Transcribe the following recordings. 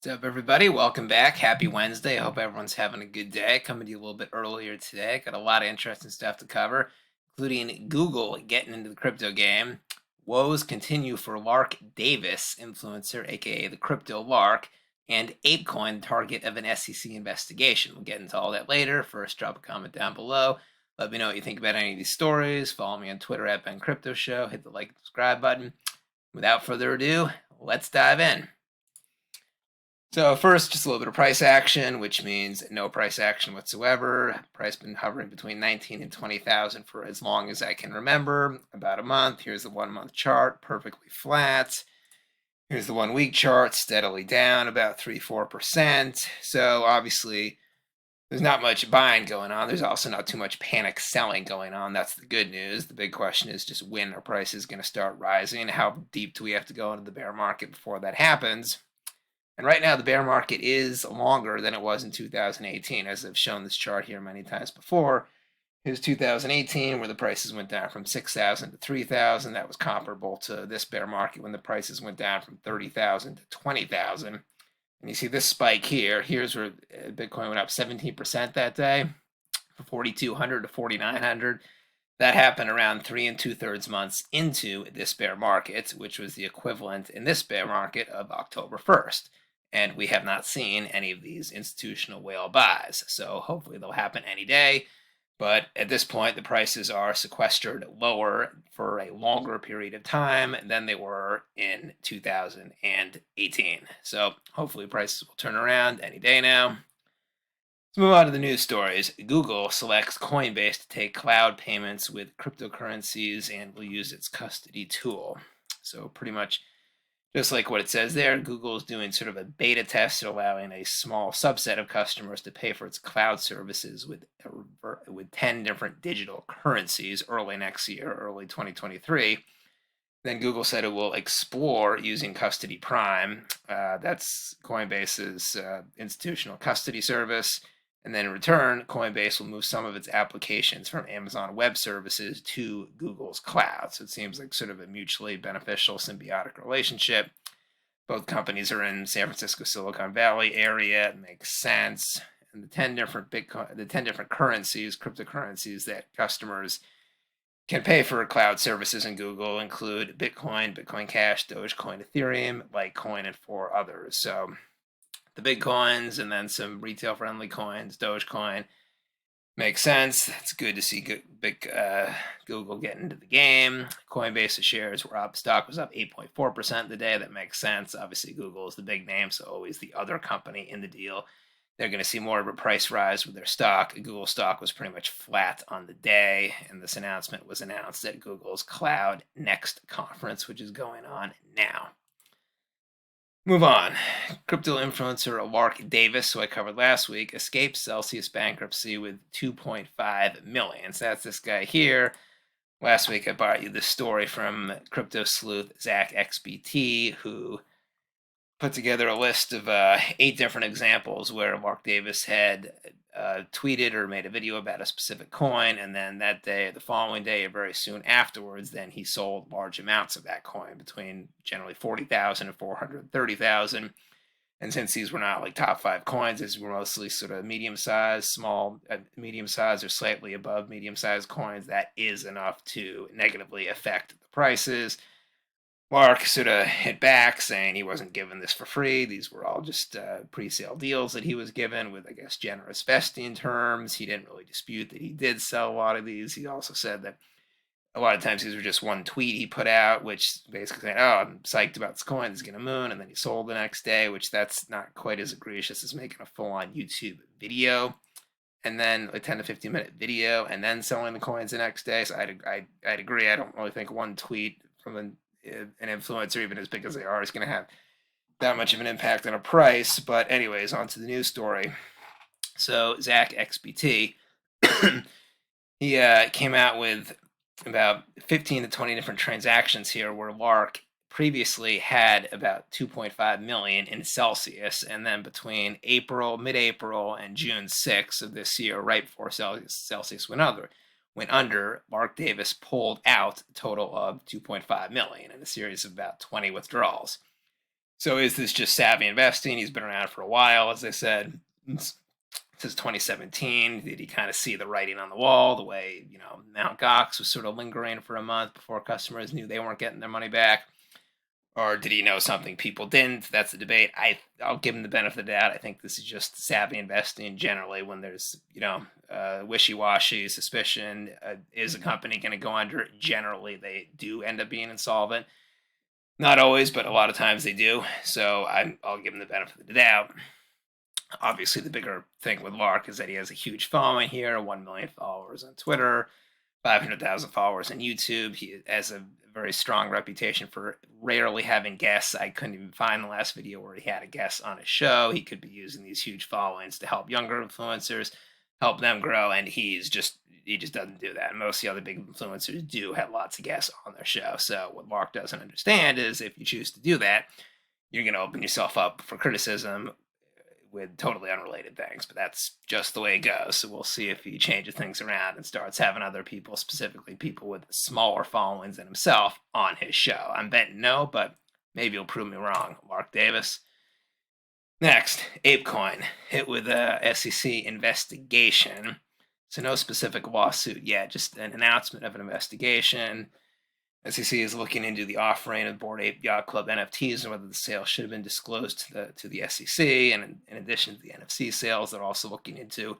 What's up, everybody? Welcome back. Happy Wednesday. I hope everyone's having a good day. Coming to you a little bit earlier today. Got a lot of interesting stuff to cover, including Google getting into the crypto game. Woes continue for Lark Davis, influencer, aka the crypto Lark, and Apecoin, target of an SEC investigation. We'll get into all that later. First, drop a comment down below. Let me know what you think about any of these stories. Follow me on Twitter at bencryptoshow. Hit the like and subscribe button. Without further ado, let's dive in. So first, just a little bit of price action, which means no price action whatsoever. Price been hovering between 19 and 20,000 for as long as I can remember, about a month. Here's the 1 month chart, perfectly flat. Here's the 1 week chart, steadily down about 3-4%. So obviously, there's not much buying going on. There's also not too much panic selling going on. That's the good news. The big question is just when are prices going to start rising? How deep do we have to go into the bear market before that happens? And right now, the bear market is longer than it was in 2018, as I've shown this chart here many times before. Here's 2018, where the prices went down from 6,000 to 3,000. That was comparable to this bear market when the prices went down from 30,000 to 20,000. And you see this spike here. Here's where Bitcoin went up 17% that day, from 4,200 to 4,900. That happened around 3 2/3 months into this bear market, which was the equivalent in this bear market of October 1st. And we have not seen any of these institutional whale buys. So hopefully they'll happen any day. But at this point, the prices are sequestered lower for a longer period of time than they were in 2018. So hopefully prices will turn around any day now. Let's move on to the news stories. Google selects Coinbase to take cloud payments with cryptocurrencies and will use its custody tool. So pretty much just like what it says there, Google is doing sort of a beta test allowing a small subset of customers to pay for its cloud services with 10 different digital currencies early next year, early 2023. Then Google said it will explore using Custody Prime. That's Coinbase's institutional custody service. And then in return, Coinbase will move some of its applications from Amazon Web Services to Google's cloud. So it seems like sort of a mutually beneficial symbiotic relationship. Both companies are in San Francisco, Silicon Valley area. It makes sense. And the 10 different currencies, cryptocurrencies that customers can pay for cloud services in Google include Bitcoin, Bitcoin Cash, Dogecoin, Ethereum, Litecoin, and 4 others. So the big coins and then some retail-friendly coins, Dogecoin, makes sense. It's good to see Google get into the game. Coinbase shares were up. Stock was up 8.4% the day. That makes sense. Obviously, Google is the big name, so always the other company in the deal. They're going to see more of a price rise with their stock. Google stock was pretty much flat on the day, and this announcement was announced at Google's Cloud Next conference, which is going on now. Move on. Crypto influencer Lark Davis, who I covered last week, escaped Celsius bankruptcy with 2.5 million. So that's this guy here. Last week I brought you this story from crypto sleuth Zach XBT, who put together a list of 8 different examples where Lark Davis had tweeted or made a video about a specific coin, and then that day, the following day, or very soon afterwards, then he sold large amounts of that coin, between generally 40,000 and 430,000. And since these were not like top 5 coins, these were mostly sort of medium-sized, small, medium-sized or slightly above medium-sized coins, that is enough to negatively affect the prices. Lark sort of hit back, saying he wasn't given this for free. These were all just pre-sale deals that he was given with, I guess, generous vesting terms. He didn't really dispute that he did sell a lot of these. He also said that a lot of times these were just one tweet he put out, which basically said, oh, I'm psyched about this coin, it's going to moon, and then he sold the next day, which that's not quite as egregious as making a full-on YouTube video, and then a 10 to 15 minute video, and then selling the coins the next day. So I'd agree. I don't really think one tweet from an influencer, even as big as they are, is going to have that much of an impact on a price. But anyways, on to the news story. So Zach XBT, he came out with about 15 to 20 different transactions here where Lark previously had about 2.5 million in Celsius, and then between mid-April and June 6th of this year, right before Celsius went under, Lark Davis pulled out a total of 2.5 million in a series of about 20 withdrawals. So is this just savvy investing? He's been around for a while, as I said, since 2017. Did he kind of see the writing on the wall, the way, Mt. Gox was sort of lingering for a month before customers knew they weren't getting their money back? Or did he know something people didn't? That's the debate. I'll give him the benefit of the doubt. I think this is just savvy investing generally when there's, wishy-washy suspicion. Is a company going to go under? Generally, they do end up being insolvent. Not always, but a lot of times they do. So I'll give him the benefit of the doubt. Obviously, the bigger thing with Lark is that he has a huge following here, 1 million followers on Twitter, 500,000 followers on YouTube. He has a very strong reputation for rarely having guests. I couldn't even find the last video where he had a guest on his show. He could be using these huge followings to help younger influencers, help them grow, and he just doesn't do that. Most of the other big influencers do have lots of guests on their show. So what Lark doesn't understand is if you choose to do that, you're going to open yourself up for criticism with totally unrelated things, but that's just the way it goes. So we'll see if he changes things around and starts having other people, specifically people with smaller followings than himself, on his show. I'm betting no, but maybe he'll prove me wrong. Mark Davis. Next, Apecoin, hit with a SEC investigation. So no specific lawsuit yet, just an announcement of an investigation. SEC is looking into the offering of Bored Ape Yacht Club NFTs and whether the sale should have been disclosed to the SEC. And in addition to the NFC sales, they're also looking into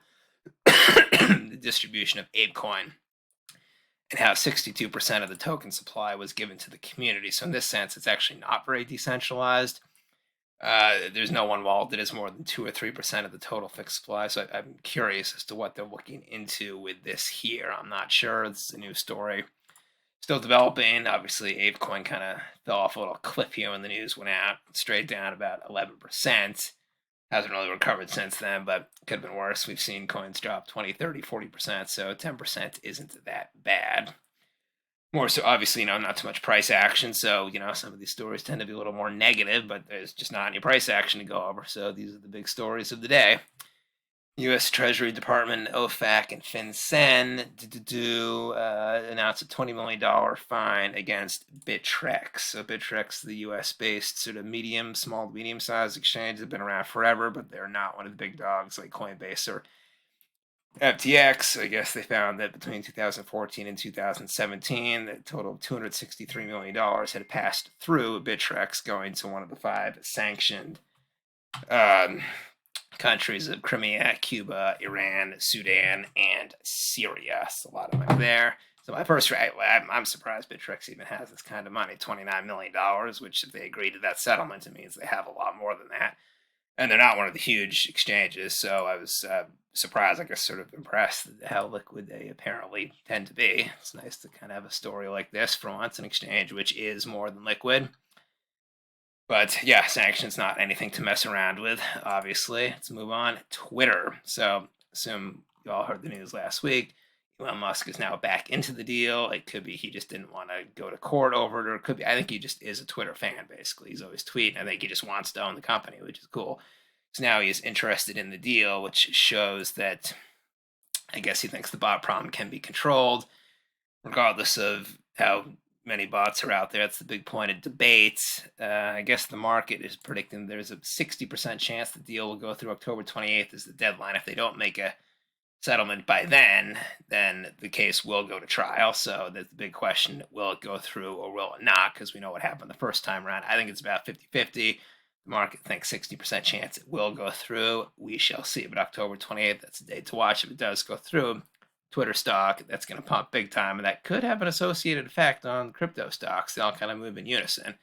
the distribution of Apecoin and how 62% of the token supply was given to the community. So in this sense, it's actually not very decentralized. There's no one wallet that is more than 2 or 3% of the total fixed supply. So I'm curious as to what they're looking into with this here. I'm not sure. It's a new story. Still developing. Obviously, Apecoin kind of fell off a little cliff here when the news went out, straight down about 11%. Hasn't really recovered since then, but could have been worse. We've seen coins drop 20, 30, 40%, so 10% isn't that bad. More so, obviously, not too much price action, so, some of these stories tend to be a little more negative, but there's just not any price action to go over, so these are the big stories of the day. U.S. Treasury Department, OFAC, and FinCEN announced a $20 million fine against Bittrex. So Bittrex, the U.S.-based sort of small to medium-sized exchange, have been around forever, but they're not one of the big dogs like Coinbase or FTX. I guess they found that between 2014 and 2017, the total of $263 million had passed through Bittrex, going to one of the 5 sanctioned countries of Crimea, Cuba, Iran, Sudan, and Syria. So a lot of money there. So I'm surprised Bittrex even has this kind of money, $29 million, which if they agree to that settlement, it means they have a lot more than that. And they're not one of the huge exchanges, so I was surprised, I guess sort of impressed at how liquid they apparently tend to be. It's nice to kind of have a story like this for once, an exchange which is more than liquid. But yeah, sanctions not anything to mess around with, obviously. Let's move on. Twitter. So assume you all heard the news last week. Elon Musk is now back into the deal. It could be he just didn't want to go to court over it, or it could be, I think he just is a Twitter fan, basically. He's always tweeting. I think he just wants to own the company, which is cool. So now he's interested in the deal, which shows that I guess he thinks the bot problem can be controlled, regardless of how many bots are out there. That's the big point of debate. I guess the market is predicting there's a 60% chance the deal will go through October 28th is the deadline. If they don't make a settlement by then the case will go to trial. So that's the big question. Will it go through or will it not? Because we know what happened the first time around. I think it's about 50-50. The market thinks 60% chance it will go through. We shall see. But October 28th, that's the date to watch. If it does go through, Twitter stock, that's going to pump big time, and that could have an associated effect on crypto stocks. They all kind of move in unison.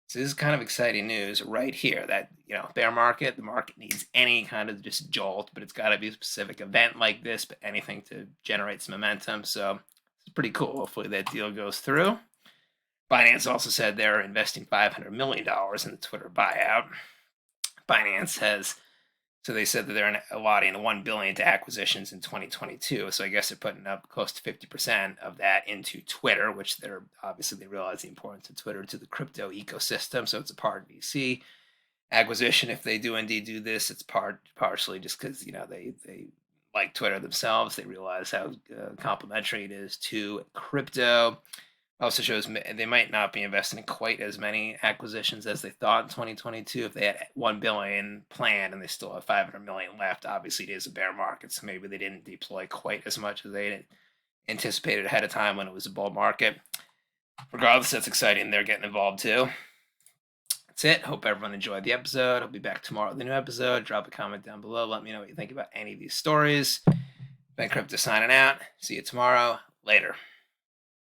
So this is kind of exciting news right here that, bear market, the market needs any kind of just jolt, but it's got to be a specific event like this, but anything to generate some momentum. So it's pretty cool. Hopefully that deal goes through. Binance also said they're investing $500 million in the Twitter buyout. Binance has... So they said that they're allotting $1 billion to acquisitions in 2022. So I guess they're putting up close to 50% of that into Twitter, which they realize the importance of Twitter to the crypto ecosystem. So it's a part VC acquisition. If they do indeed do this, it's partially just because they like Twitter themselves. They realize how complementary it is to crypto. Also shows they might not be investing in quite as many acquisitions as they thought in 2022. If they had 1 billion planned and they still have 500 million left, obviously it is a bear market, so maybe they didn't deploy quite as much as they anticipated ahead of time when it was a bull market. Regardless, that's exciting. They're getting involved too. That's it. Hope everyone enjoyed the episode. I'll be back tomorrow with a new episode. Drop a comment down below. Let me know what you think about any of these stories. Ben Crypto signing out. See you tomorrow. Later.